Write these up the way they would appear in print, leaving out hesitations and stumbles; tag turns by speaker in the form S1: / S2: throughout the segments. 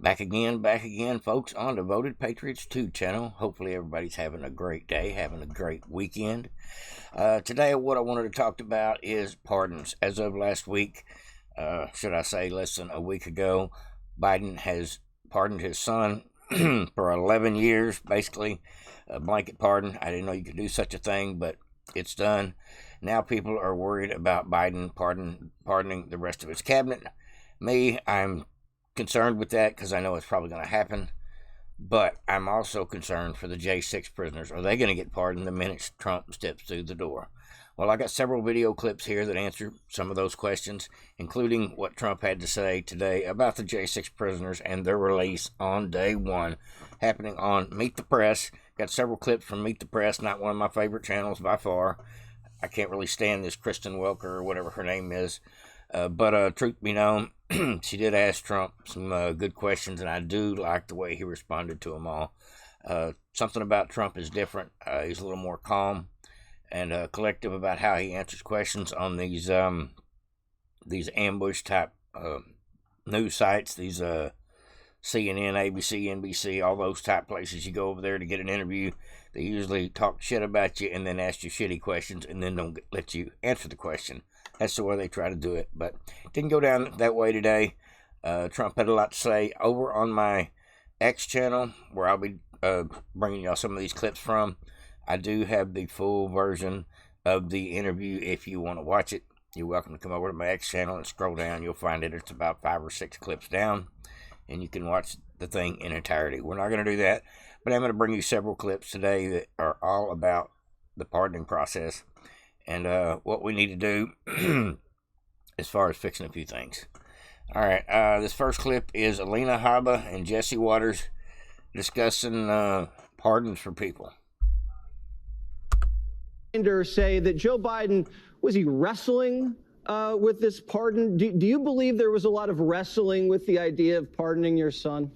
S1: Back again, folks, on Devoted Patriots 2 channel. Hopefully everybody's having a great day, having a great weekend. Today, what I wanted to talk about is pardons. As of last week, should I say less than a week ago, Biden has pardoned his son for 11 years, basically, a blanket pardon. I didn't know you could do such a thing, but it's done. Now people are worried about Biden pardoning the rest of his cabinet. Me, I'm concerned with that because I know it's probably going to happen, but I'm also concerned for the J6 prisoners. Are they going to get pardoned the minute Trump steps through the door? Well, I got several video clips here that answer some of those questions, including what Trump had to say today about the J6 prisoners and their release on day one, happening on Meet the Press. Got several clips from Meet the Press, not one of my favorite channels by far. I can't really stand this Kristen Welker or whatever her name is. But truth be known, she did ask Trump some good questions, and I do like the way he responded to them all. Something about Trump is different. He's a little more calm and collective about how he answers questions on these ambush type news sites, these CNN, ABC, NBC, all those type places. You go over there to get an interview. They usually talk shit about you and then ask you shitty questions and then don't let you answer the question. That's the way they try to do it, but it didn't go down that way today. Trump had a lot to say. Over on my X channel, where I'll be bringing y'all some of these clips from, I do have the full version of the interview. If you want to watch it, you're welcome to come over to my X channel and scroll down. You'll find it. It's about 5 or 6 clips down, and you can watch the thing in entirety. We're not going to do that, but I'm going to bring you several clips today that are all about the pardoning process and what we need to do as far as fixing a few things. All right, this first clip is Alina Habba and Jesse Waters discussing pardons for people.
S2: Say that Joe Biden, was he wrestling with this pardon? Do you believe there was a lot of wrestling with the idea of pardoning your son?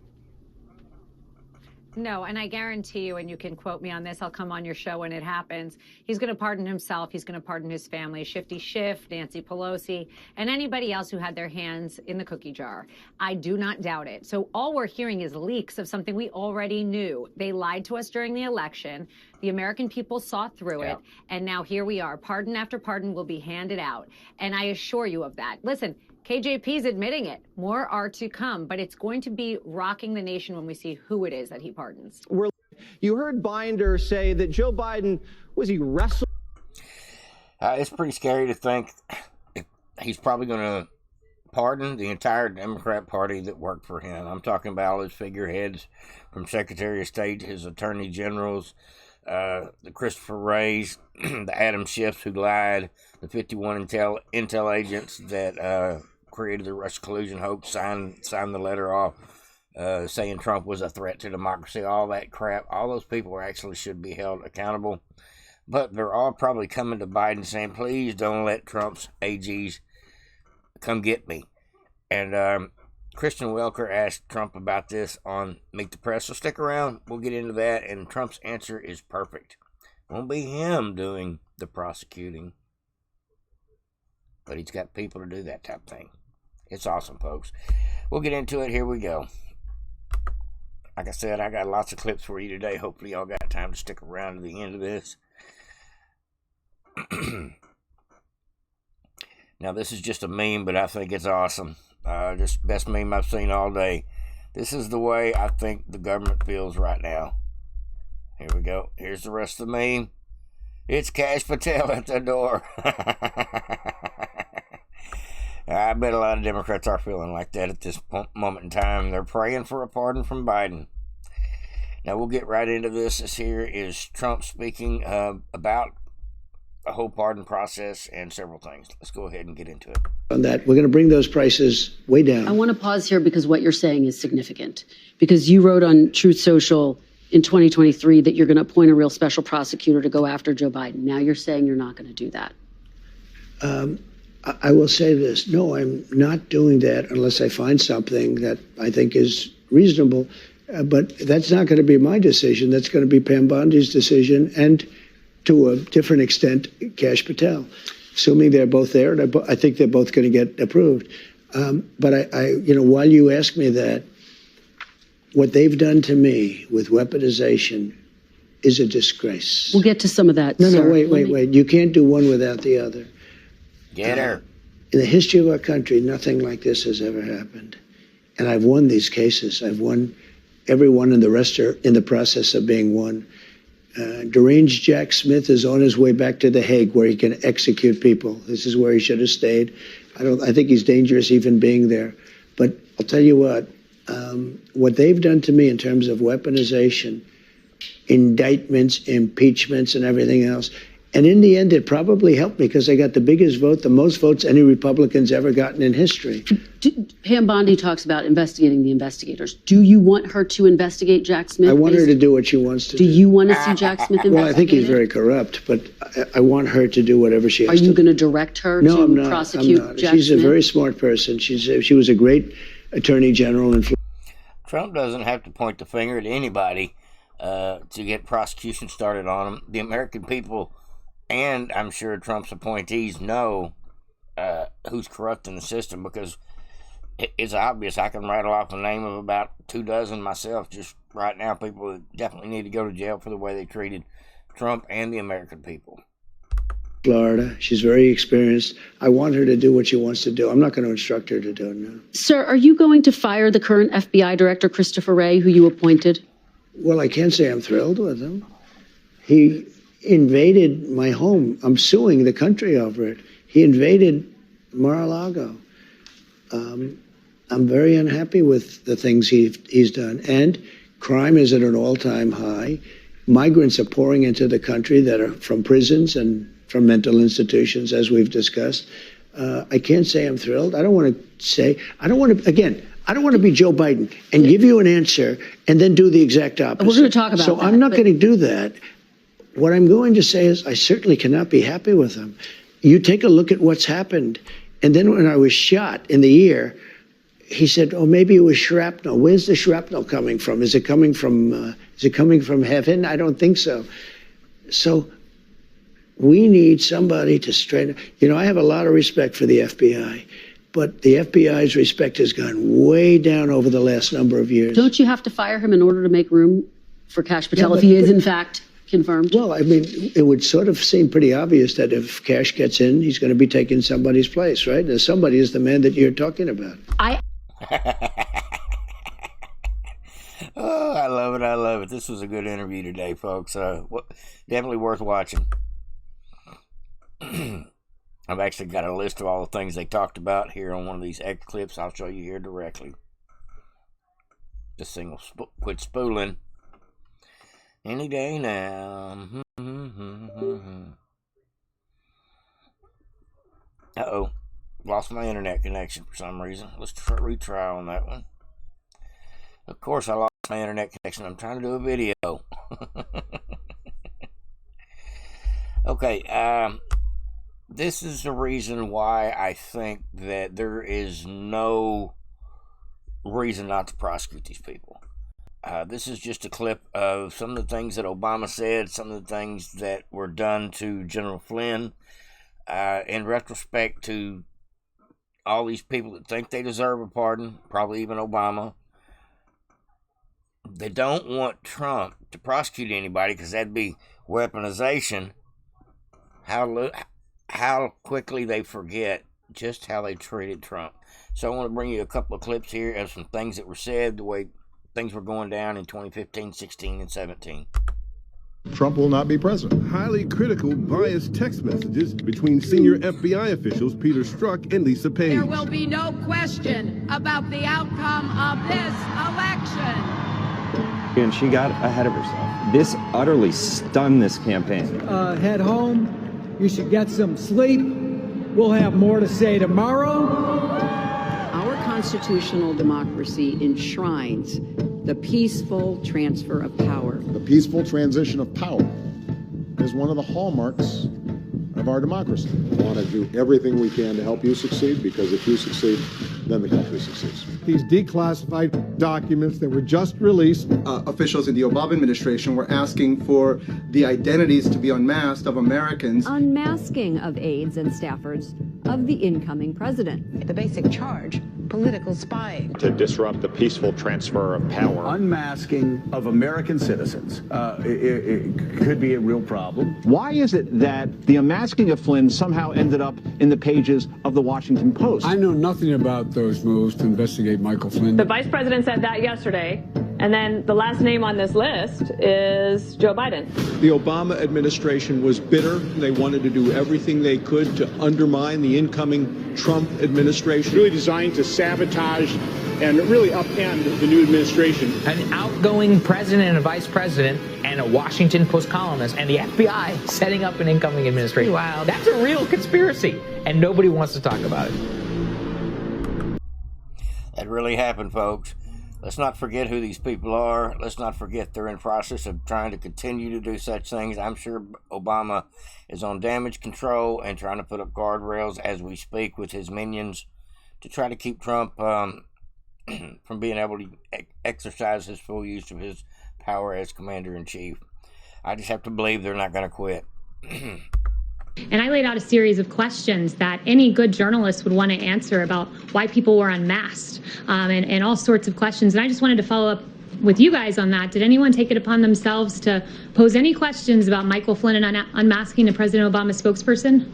S3: No, and I guarantee you, and you can quote me on this, I'll come on your show when it happens, he's going to pardon himself, he's going to pardon his family, Shifty Schiff, Nancy Pelosi, and anybody else who had their hands in the cookie jar. I do not doubt it. So all we're hearing is leaks of something we already knew. They lied to us during the election. The American people saw through it, and now here we are. Pardon after pardon will be handed out, and I assure you of that. Listen, KJP's admitting it. More are to come, but it's going to be rocking the nation when we see who it is that he pardons.
S2: You heard Binder say that Joe Biden, was he wrestling?
S1: It's pretty scary to think he's probably going to pardon the entire Democrat Party that worked for him. I'm talking about all his figureheads, from Secretary of State, his attorney generals, the Christopher Wrays, the Adam Schiffs who lied, the 51 intel agents that created the Russia collusion hoax, signed the letter off saying Trump was a threat to democracy, all that crap. All those people actually should be held accountable. But they're all probably coming to Biden saying, please don't let Trump's AGs come get me. And Kristen Welker asked Trump about this on Meet the Press, so stick around. We'll get into that, and Trump's answer is perfect. Won't be him doing the prosecuting, but he's got people to do that type of thing. It's awesome, folks. We'll get into it. Here we go. Like I said, I got lots of clips for you today. Hopefully y'all got time to stick around to the end of this. Now, this is just a meme, but I think it's awesome. Just best meme I've seen all day. This is the way I think the government feels right now. Here we go. Here's the rest of the meme. It's KASH PATEL at the door. I bet a lot of Democrats are feeling like that at this moment in time. They're praying for a pardon from Biden. Now, we'll get right into this. This here is Trump speaking about the whole pardon process and several things. Let's go ahead and get into it.
S4: On that, we're going to bring those prices way down.
S5: I want to pause here because what you're saying is significant. Because you wrote on Truth Social in 2023 that you're going to appoint a real special prosecutor to go after Joe Biden. Now you're saying you're not going to do that.
S4: I will say this. No, I'm not doing that unless I find something that I think is reasonable. But that's not going to be my decision. That's going to be Pam Bondi's decision, and to a different extent, KASH PATEL, assuming they're both there. And I think they're both going to get approved. But while you ask me that, what they've done to me with weaponization is a disgrace.
S5: We'll get to some of that.
S4: No,
S5: sir.
S4: no, wait. You can't do one without the other.
S1: Get her.
S4: In the history of our country, nothing like this has ever happened. And I've won these cases. I've won every one, and the rest are in the process of being won. Deranged Jack Smith is on his way back to The Hague, where he can execute people. This is where he should have stayed. I think he's dangerous even being there. But I'll tell you what they've done to me in terms of weaponization, indictments, impeachments, and everything else. And in the end, it probably helped me because I got the biggest vote, the most votes any Republican's ever gotten in history.
S5: Pam Bondi talks about investigating the investigators. Do you want her to investigate Jack Smith?
S4: I want her to do what she wants to do.
S5: Do you want to see Jack Smith investigated?
S4: Well, I think he's very corrupt, but I want her to do whatever she has to do.
S5: Are you going to direct her to prosecute Jack Smith?
S4: She's a very smart person. She was a great attorney general in Florida.
S1: Trump doesn't have to point the finger at anybody to get prosecution started on him. The American people, and I'm sure Trump's appointees, know who's corrupting the system, because it's obvious. I can rattle off the name of about 24 myself just right now, people that definitely need to go to jail for the way they treated Trump and the American people.
S4: Florida. She's very experienced. I want her to do what she wants to do. I'm not going to instruct her to do it now.
S5: Sir, are you going to fire the current FBI director, Christopher Wray, who you appointed?
S4: Well, I can't say I'm thrilled with him. He invaded my home. I'm suing the country over it. He invaded Mar-a-Lago. I'm very unhappy with the things he's done. And crime is at an all-time high. Migrants are pouring into the country that are from prisons and from mental institutions, as we've discussed. I can't say I'm thrilled. I don't want to be Joe Biden and give you an answer and then do the exact opposite.
S5: We're going to talk about that.
S4: So I'm not going to do that. What I'm going to say is I certainly cannot be happy with him. You take a look at what's happened. And then when I was shot in the ear, he said, oh, maybe it was shrapnel. Where's the shrapnel coming from? Is it coming from heaven? I don't think so. So we need somebody to straighten. I have a lot of respect for the FBI, but the FBI's respect has gone way down over the last number of years.
S5: Don't you have to fire him in order to make room for KASH Patel if he is, in fact, confirmed?
S4: Well, I mean, it would sort of seem pretty obvious that if KASH gets in, he's going to be taking somebody's place, right? And somebody is the man that you're talking about.
S1: Oh, I love it. This was a good interview today, folks. Definitely worth watching. I've actually got a list of all the things they talked about here on one of these X clips. I'll show you here directly. This thing will quit spooling any day now. Uh-oh. Lost my internet connection for some reason. Let's retry on that one. Of course I lost my internet connection. I'm trying to do a video. Okay, this is the reason why I think that there is no reason not to prosecute these people. This is just a clip of some of the things that Obama said, some of the things that were done to General Flynn, in retrospect to all these people that think they deserve a pardon, probably even Obama. They don't want Trump to prosecute anybody because that'd be weaponization. How quickly they forget just how they treated Trump. So I want to bring you a couple of clips here of some things that were said, the way things were going down in 2015, 16, and 17.
S6: Trump will not be president. Highly critical, biased text messages between senior FBI officials Peter Strzok and Lisa Page.
S7: There will be no question about the outcome of this election.
S8: And she got ahead of herself. This utterly stunned this campaign.
S9: Head home. You should get some sleep. We'll have more to say tomorrow.
S10: Our constitutional democracy enshrines the peaceful transfer of power.
S6: The peaceful transition of power is one of the hallmarks of our democracy. We want to do everything we can to help you succeed, because if you succeed, then the country succeeds.
S9: These declassified documents that were just released.
S11: Officials in the Obama administration were asking for the identities to be unmasked of Americans.
S12: Unmasking of aides and staffers of the incoming president.
S13: The basic charge
S7: political spying.
S12: To disrupt the peaceful transfer of power.
S13: Unmasking of American citizens it could be a real problem.
S14: Why is it that the unmasking of Flynn somehow ended up in the pages of the Washington Post?
S15: I know nothing about those moves to investigate Michael Flynn.
S16: The vice president said that yesterday, and then the last name on this list is Joe Biden.
S17: The Obama administration was bitter. They wanted to do everything they could to undermine the incoming Trump administration.
S12: Really designed to sabotage and really upend the new administration.
S18: An outgoing president and a vice president and a Washington Post columnist and the FBI setting up an incoming administration. Wow, that's a real conspiracy, and nobody wants to talk about it.
S1: That really happened, folks. Let's not forget who these people are. Let's not forget they're in process of trying to continue to do such things. I'm sure Obama is on damage control and trying to put up guardrails as we speak with his minions to try to keep Trump from being able to exercise his full use of his power as commander-in-chief. I just have to believe they're not going to quit.
S19: And I laid out a series of questions that any good journalist would want to answer about why people were unmasked and all sorts of questions. And I just wanted to follow up with you guys on that. Did anyone take it upon themselves to pose any questions about Michael Flynn and unmasking the President Obama spokesperson?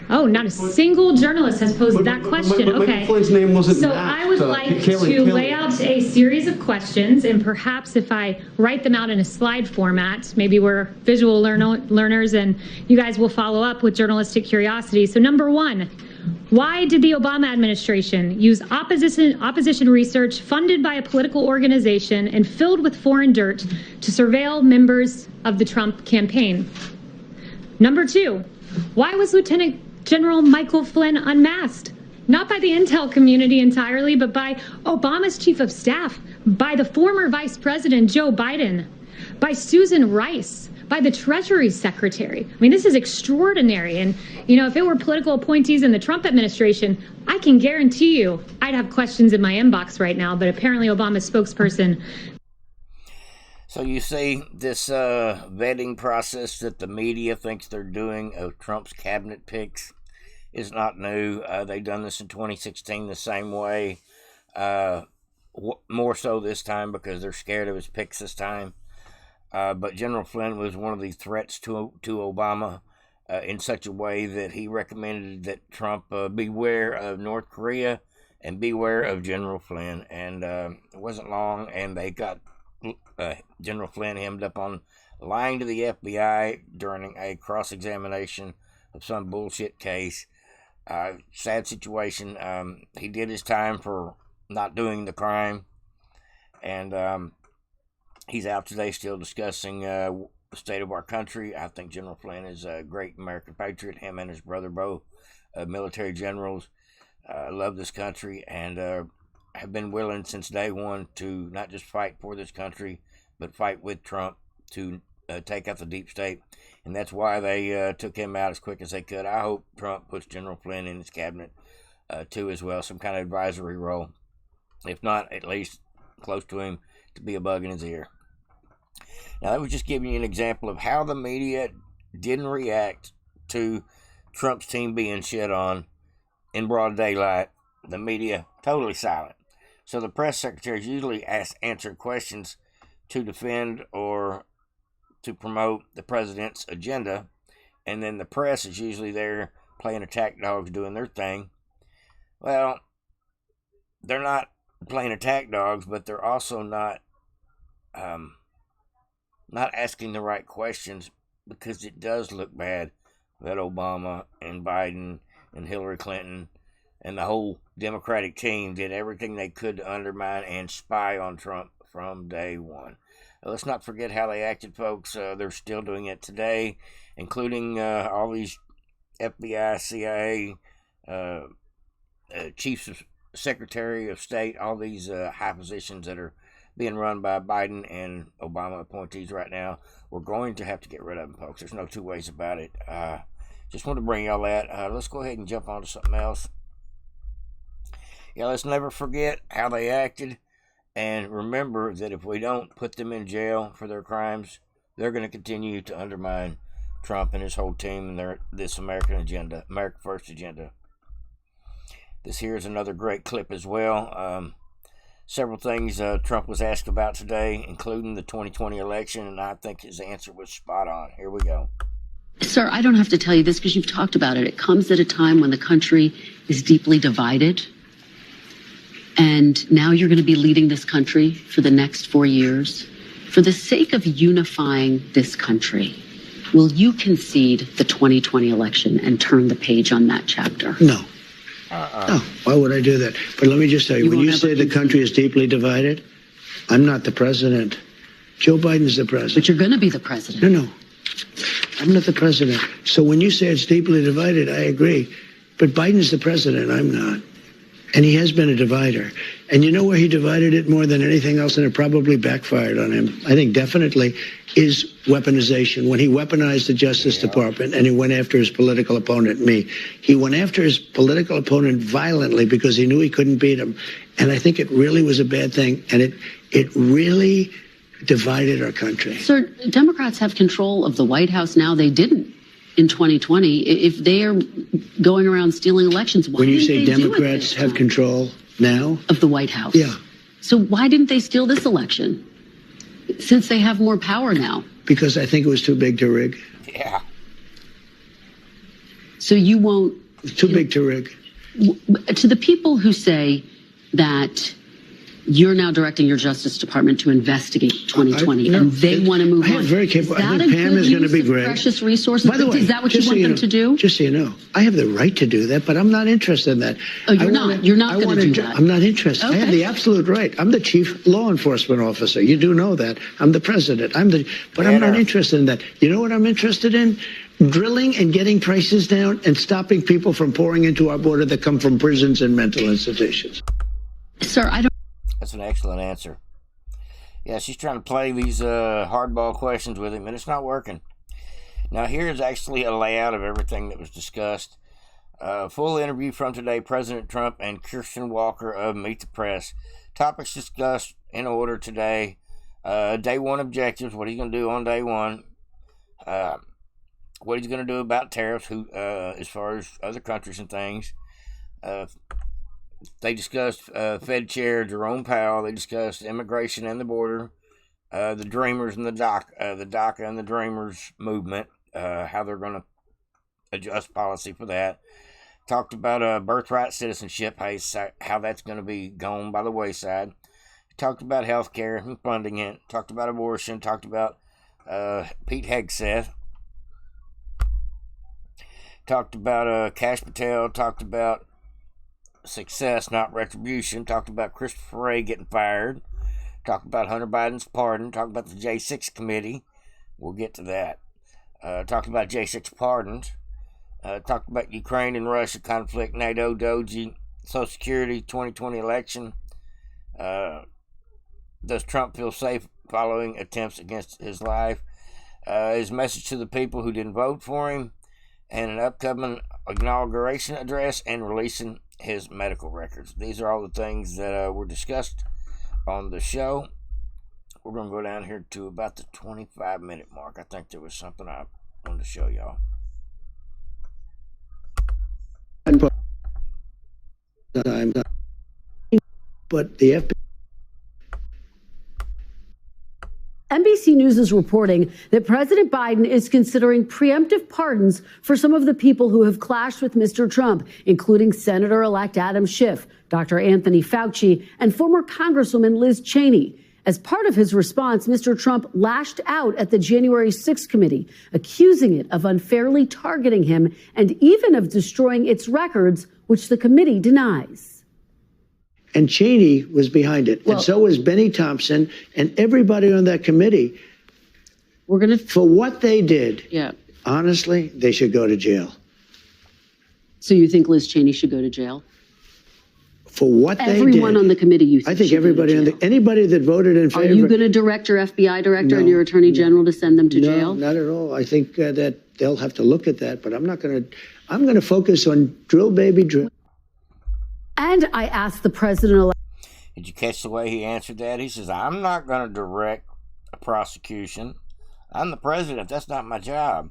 S19: Oh, not a single journalist has posed that question. Okay.
S2: Flynn's name wasn't
S19: so
S2: masked,
S19: I would like to lay out a series of questions, and perhaps if I write them out in a slide format, maybe we're visual learners, and you guys will follow up with journalistic curiosity. So number one, why did the Obama administration use opposition research funded by a political organization and filled with foreign dirt to surveil members of the Trump campaign? Number two, why was Lieutenant General Michael Flynn unmasked? Not by the intel community entirely, but by Obama's chief of staff, by the former Vice President Joe Biden, by Susan Rice, by the Treasury Secretary. I mean, this is extraordinary. And, you know, if it were political appointees in the Trump administration, I can guarantee you I'd have questions in my inbox right now. But apparently Obama's spokesperson.
S1: So you see this vetting process that the media thinks they're doing of Trump's cabinet picks is not new. They've done this in 2016 the same way. More so this time because they're scared of his picks this time. But General Flynn was one of the threats to Obama in such a way that he recommended that Trump beware of North Korea and beware of General Flynn. And it wasn't long, and they got General Flynn hemmed up on lying to the FBI during a cross-examination of some bullshit case. Sad situation. He did his time for not doing the crime, and he's out today still discussing the state of our country. I think General Flynn is a great American patriot. Him and his brother, both military generals, love this country and have been willing since day one to not just fight for this country, but fight with Trump to take out the deep state. And that's why they took him out as quick as they could. I hope Trump puts General Flynn in his cabinet too as well, some kind of advisory role. If not, at least close to him to be a bug in his ear. Now, that was just giving you an example of how the media didn't react to Trump's team being shit on in broad daylight. The media totally silent. So the press secretaries usually answer questions to defend or to promote the president's agenda, and then the press is usually there playing attack dogs doing their thing. Well, they're not playing attack dogs, but they're also not asking the right questions, because it does look bad that Obama and Biden and Hillary Clinton and the whole Democratic team did everything they could to undermine and spy on Trump from day one. Let's not forget how they acted, folks. They're still doing it today, including all these FBI, CIA, chiefs of Secretary of State, all these high positions that are being run by Biden and Obama appointees right now. We're going to have to get rid of them, folks. There's no two ways about it. Just want to bring y'all that. Let's go ahead and jump on to something else. Yeah, let's never forget how they acted. And remember that if we don't put them in jail for their crimes, they're going to continue to undermine Trump and his whole team and this American agenda, America First agenda. This here is another great clip as well. Several things Trump was asked about today, including the 2020 election, and I think his answer was spot on. Here we go.
S5: Sir, I don't have to tell you this because you've talked about it. It comes at a time when the country is deeply divided. And now you're going to be leading this country for the next 4 years. For the sake of unifying this country, will you concede the 2020 election and turn the page on that chapter?
S4: No. No, why would I do that? But let me just tell you, when you say the country is deeply divided, I'm not the president. Joe Biden's the president.
S5: But you're going to be the president.
S4: No. I'm not the president. So when you say it's deeply divided, I agree. But Biden's the president, I'm not. And he has been a divider. And you know where he divided it more than anything else, and it probably backfired on him, I think definitely, is weaponization. When he weaponized the Justice Department and he went after his political opponent, me. He went after his political opponent violently because he knew he couldn't beat him. And I think it really was a bad thing. And it really divided our country.
S5: Sir, Democrats have control of the White House now. They didn't in 2020. If they are going around stealing elections, why
S4: when you
S5: didn't
S4: say
S5: they do it
S4: Democrats
S5: this
S4: have
S5: time?
S4: control now
S5: Of the White House.
S4: Yeah.
S5: So why didn't they steal this election? Since they have more power now.
S4: Because I think it was too big to rig.
S1: Yeah.
S5: So you won't.
S4: Too big to rig.
S5: To the people who say that you're now directing your Justice Department to investigate 2020 and they want to move on.
S4: Very capable.
S5: Is
S4: I
S5: that
S4: think
S5: a
S4: Pam
S5: good
S4: is going to
S5: use
S4: be
S5: of
S4: great.
S5: precious resources?
S4: By the way,
S5: is that what you
S4: just
S5: want
S4: so
S5: them
S4: know,
S5: to do?
S4: Just so you know, I have the right to do that, but I'm not interested in that.
S5: Oh, you're not. You're not going to do that.
S4: I'm not interested. I have
S5: Okay.
S4: the absolute right. I'm the chief law enforcement officer. You do know that. I'm the president. But I'm not interested in that. You know what I'm interested in? Drilling and getting prices down and stopping people from pouring into our border that come from prisons and mental institutions.
S5: Sir, I don't.
S1: That's an excellent answer. Yeah, she's trying to play these hardball questions with him, and it's not working. Now, here's actually a layout of everything that was discussed. Full interview from today, President Trump and Christian Walker of Meet the Press. Topics discussed in order today. Day one objectives, what he's going to do on day one. What he's going to do about tariffs, as far as other countries and things. They discussed Fed Chair Jerome Powell. They discussed immigration and the border, the Dreamers and the DACA and the Dreamers movement, how they're going to adjust policy for that. Talked about birthright citizenship, how that's going to be gone by the wayside. Talked about health care and funding it. Talked about abortion. Talked about Pete Hegseth. Talked about KASH PATEL. Talked about success, not retribution. Talked about Christopher Wray getting fired. Talked about Hunter Biden's pardon. Talked about the J6 committee. We'll get to that. Talked about J6 pardons. Talked about Ukraine and Russia conflict, NATO, Doji, Social Security, 2020 election. Does Trump feel safe following attempts against his life? His message to the people who didn't vote for him, and an upcoming inauguration address, and releasing his medical records. These are all the things that were discussed on the show. We're going to go down here to about the 25-minute mark. I think there was something I wanted to show y'all.
S4: But the FBI.
S5: NBC News is reporting that President Biden is considering preemptive pardons for some of the people who have clashed with Mr. Trump, including Senator-elect Adam Schiff, Dr. Anthony Fauci, and former Congresswoman Liz Cheney. As part of his response, Mr. Trump lashed out at the January 6th committee, accusing it of unfairly targeting him and even of destroying its records, which the committee denies.
S4: And Cheney was behind it. And so was Benny Thompson and everybody on that committee. For what they did, honestly, they should go to jail.
S5: So you think Liz Cheney should go to jail?
S4: For what they did.
S5: Everyone on the committee, you think
S4: I think everybody anybody that voted in favor.
S5: Are you going to direct your FBI director and your attorney general to send them to jail?
S4: No, not at all. I think that they'll have to look at that, but I'm not going to. I'm going to focus on drill, baby, drill.
S5: And I asked the president-elect.
S1: Did you catch the way he answered that? He says, I'm not going to direct a prosecution. I'm the president. That's not my job.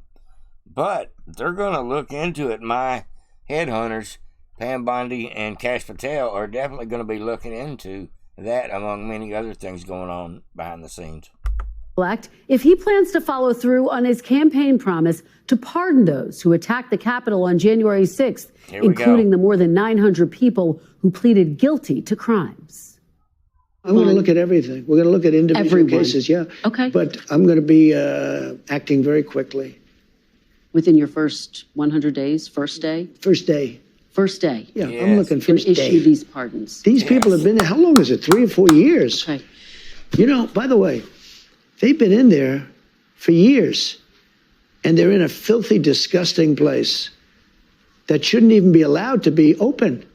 S1: But they're going to look into it. My headhunters Pam Bondi and KASH PATEL are definitely going to be looking into that, among many other things going on behind the scenes.
S5: If he plans to follow through on his campaign promise to pardon those who attacked the Capitol on January 6th, including the more than 900 people who pleaded guilty to crimes.
S4: I'm going to look at everything. We're going to look at individual cases, yeah.
S5: Okay.
S4: But I'm going to be acting very quickly.
S5: Within your first 100 days, first day?
S4: First day.
S5: First day.
S4: Yeah, I'm looking first day.
S5: Issue these pardons.
S4: These people have been there, how long is it, 3 or 4 years?
S5: Okay.
S4: You know, by the way, they've been in there for years, and they're in a filthy, disgusting place that shouldn't even be allowed to be open.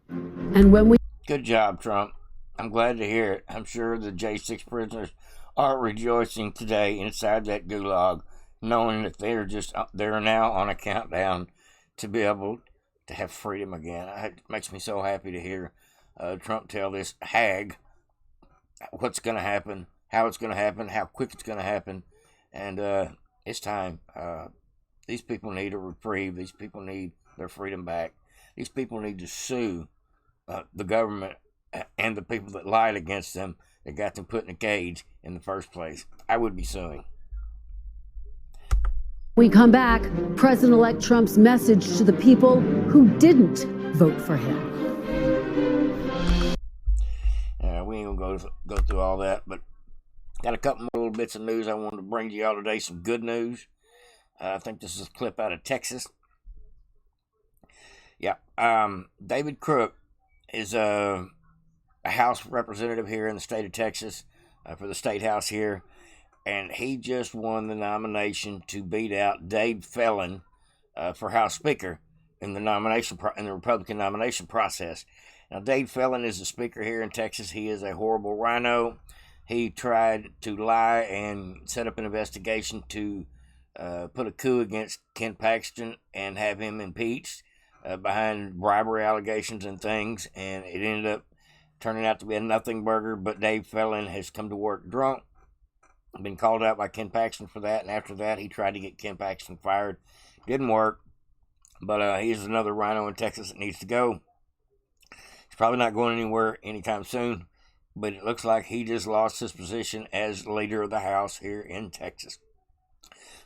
S5: And when we...
S1: Good job, Trump. I'm glad to hear it. I'm sure the J6 prisoners are rejoicing today inside that gulag, knowing that they're now on a countdown to be able to have freedom again. It makes me so happy to hear Trump tell this hag what's going to happen, how it's going to happen, how quick it's going to happen, and it's time. These people need a reprieve. These people need their freedom back. These people need to sue the government and the people that lied against them, that got them put in a cage in the first place. I would be suing.
S5: We come back, President-elect Trump's message to the people who didn't vote for him.
S1: We ain't gonna go through all that, but got a couple more little bits of news I wanted to bring to y'all today. Some good news. I think this is a clip out of Texas. Yeah, David Crook is a House representative here in the state of Texas for the state house here. And he just won the nomination to beat out Dave Felon for House Speaker in the Republican nomination process. Now, Dave Felon is the Speaker here in Texas. He is a horrible rhino. He tried to lie and set up an investigation to put a coup against Ken Paxton and have him impeached behind bribery allegations and things. And it ended up turning out to be a nothing burger. But Dave Felon has come to work drunk. Been called out by Ken Paxton for that, and after that, he tried to get Ken Paxton fired. Didn't work, but he's another rhino in Texas that needs to go. He's probably not going anywhere anytime soon, but it looks like he just lost his position as leader of the House here in Texas.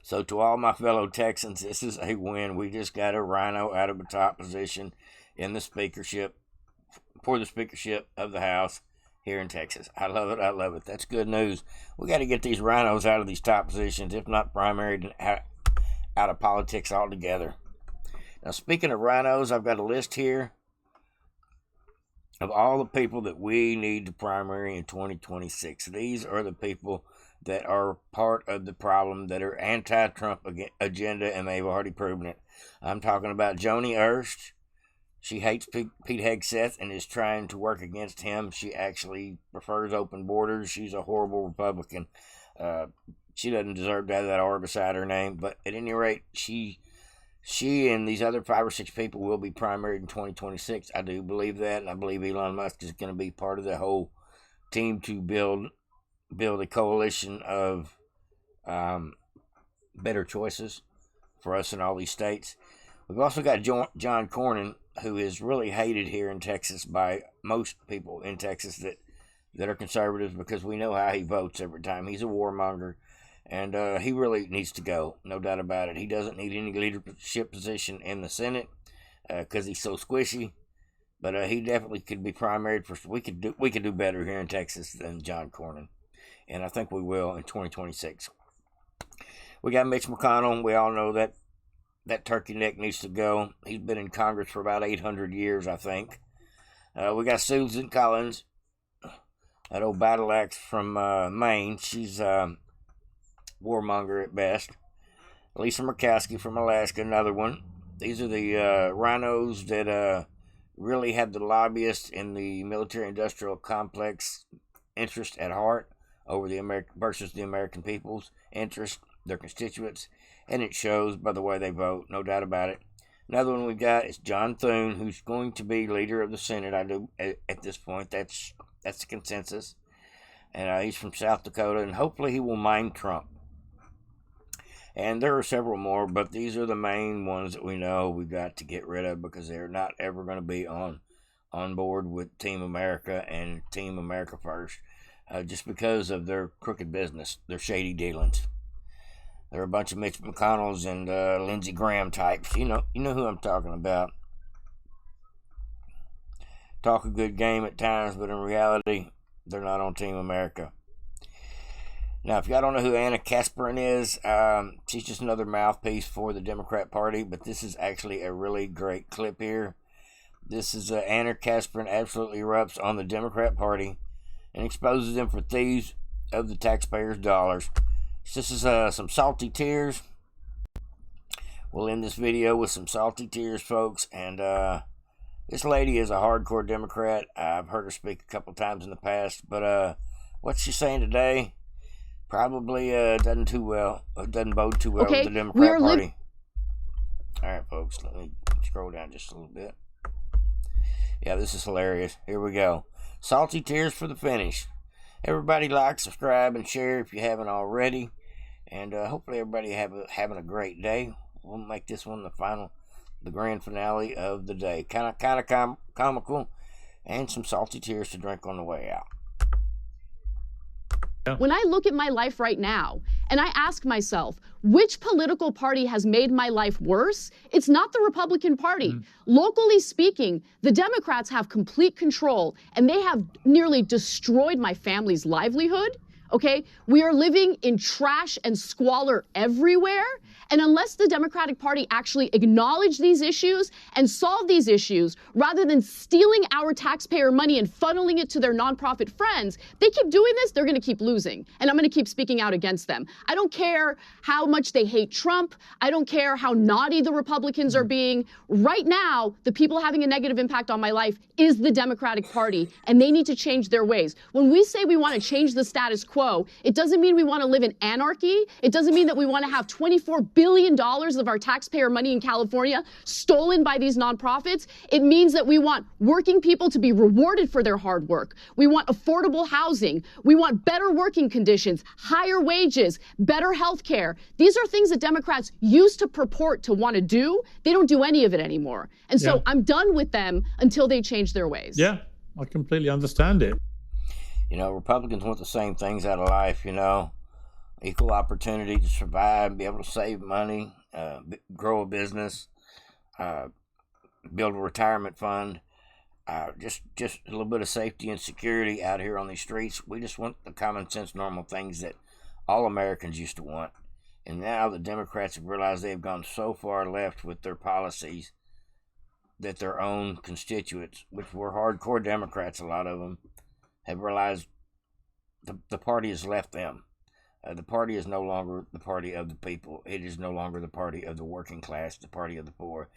S1: So to all my fellow Texans, this is a win. We just got a rhino out of a top position in the speakership, for the speakership of the House here in Texas. I love it. I love it. That's good news. We got to get these rhinos out of these top positions, if not primary, out of politics altogether. Now, speaking of rhinos, I've got a list here of all the people that we need to primary in 2026. These are the people that are part of the problem, that are anti-Trump agenda, and they've already proven it. I'm talking about Joni Ernst. She hates Pete Hegseth and is trying to work against him. She actually prefers open borders. She's a horrible Republican. She doesn't deserve to have that R beside her name. But at any rate, she and these other 5 or 6 people will be primaried in 2026. I do believe that, and I believe Elon Musk is going to be part of the whole team to build a coalition of better choices for us in all these states. We've also got John Cornyn, who is really hated here in Texas by most people in Texas that are conservatives, because we know how he votes every time. He's a warmonger, and he really needs to go, no doubt about it. He doesn't need any leadership position in the Senate because he's so squishy, but he definitely could be primaried for. We could do better here in Texas than John Cornyn, and I think we will in 2026. We got Mitch McConnell. We all know that turkey neck needs to go. He's been in Congress for about 800 years, I think. We got Susan Collins, that old battle axe from Maine. She's warmonger at best. Lisa Murkowski from Alaska, another one. These are the rhinos that really have the lobbyists in the military-industrial complex interest at heart over versus the American people's interest, their constituents. And it shows by the way they vote, no doubt about it. Another one we got is John Thune, who's going to be leader of the Senate. I do at this point. That's the consensus. And he's from South Dakota, and hopefully he will mind Trump. And there are several more, but these are the main ones that we know we've got to get rid of because they're not ever going to be on board with Team America and Team America First, just because of their crooked business, their shady dealings. They're a bunch of Mitch McConnells and Lindsey Graham types. You know who I'm talking about. Talk a good game at times, but in reality, they're not on Team America. Now, if y'all don't know who Anna Kasparin is, she's just another mouthpiece for the Democrat Party, but this is actually a really great clip here. This is Anna Kasparin absolutely erupts on the Democrat Party and exposes them for thieves of the taxpayers' dollars. This is some salty tears. We'll end this video with some salty tears, folks. And this lady is a hardcore Democrat. I've heard her speak a couple times in the past, but what's she saying today probably doesn't bode too well with the Democrat Party. All right, folks, let me scroll down just a little bit. Yeah, this is hilarious. Here we go. Salty tears for the finish. Everybody like, subscribe, and share if you haven't already. And hopefully everybody having a great day. We'll make this one the grand finale of the day. Kind of comical, and some salty tears to drink on the way out.
S20: When I look at my life right now and I ask myself, which political party has made my life worse? It's not the Republican Party. Locally speaking, the Democrats have complete control and they have nearly destroyed my family's livelihood. Okay, we are living in trash and squalor everywhere. And unless the Democratic Party actually acknowledge these issues and solve these issues, rather than stealing our taxpayer money and funneling it to their nonprofit friends, they keep doing this, they're going to keep losing. And I'm going to keep speaking out against them. I don't care how much they hate Trump. I don't care how naughty the Republicans are being. Right now, the people having a negative impact on my life is the Democratic Party, and they need to change their ways. When we say we want to change the status quo, it doesn't mean we want to live in anarchy. It doesn't mean that we want to have $24 billion of our taxpayer money in California stolen by these nonprofits. It means that we want working people to be rewarded for their hard work. We want affordable housing. We want better working conditions, higher wages, better health care. These are things that Democrats used to purport to want to do. They don't do any of it anymore. And so I'm done with them until they change their ways.
S21: Yeah, I completely understand it.
S1: You know, Republicans want the same things out of life, equal opportunity to survive, be able to save money, grow a business, build a retirement fund, just a little bit of safety and security out here on these streets. We just want the common sense, normal things that all Americans used to want. And now the Democrats have realized they've gone so far left with their policies that their own constituents, which were hardcore Democrats, a lot of them, have realized the party has left them. The party is no longer the party of the people. It is no longer the party of the working class, the party of the poor.